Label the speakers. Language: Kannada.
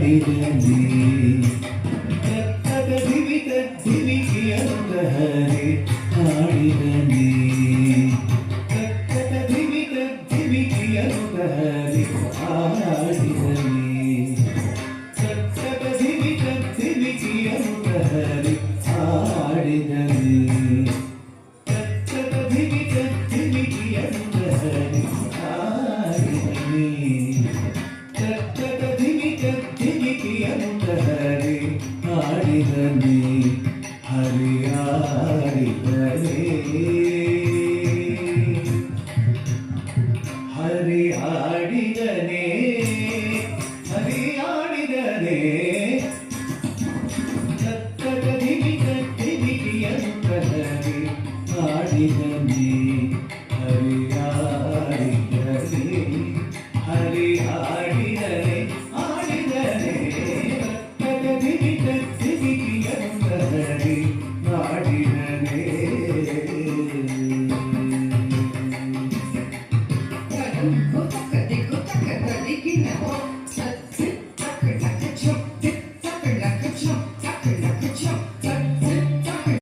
Speaker 1: ಮಾಡಿದಲ್ಲಿ ಕತ್ತದ ದಿವಿತ ದಿವಿಕಿಯಂತ ಹರಿ ಮಾಡಿದಲ್ಲಿ ಕತ್ತದ ದಿವಿತ ದಿವಿಕಿಯಂತ ಹರಿ ಆಡಿದಲ್ಲಿ ಕತ್ತದ ದಿವಿತ ದಿವಿಕಿಯಂತ ಹರಿ ಆಡಿದಲ್ಲಿ ಕತ್ತದ ದಿವಿತ ದಿವಿಕಿಯಂತ ಹರಿ ಆಡಿದಲ್ಲಿ ಹರಿ ಆಡಿದನೆ ಹರಿ ಆಡಿದನೆ ಹರಿ ಆಡಿದನೆ ಹರಿ ಆಡಿದನೆ ಕತ್ತದ ದಿವಿಕಿಯಂತ ಹರಿ ಆಡಿದನೆ ಹರಿ ಆಡಿದನೆ ಹರಿ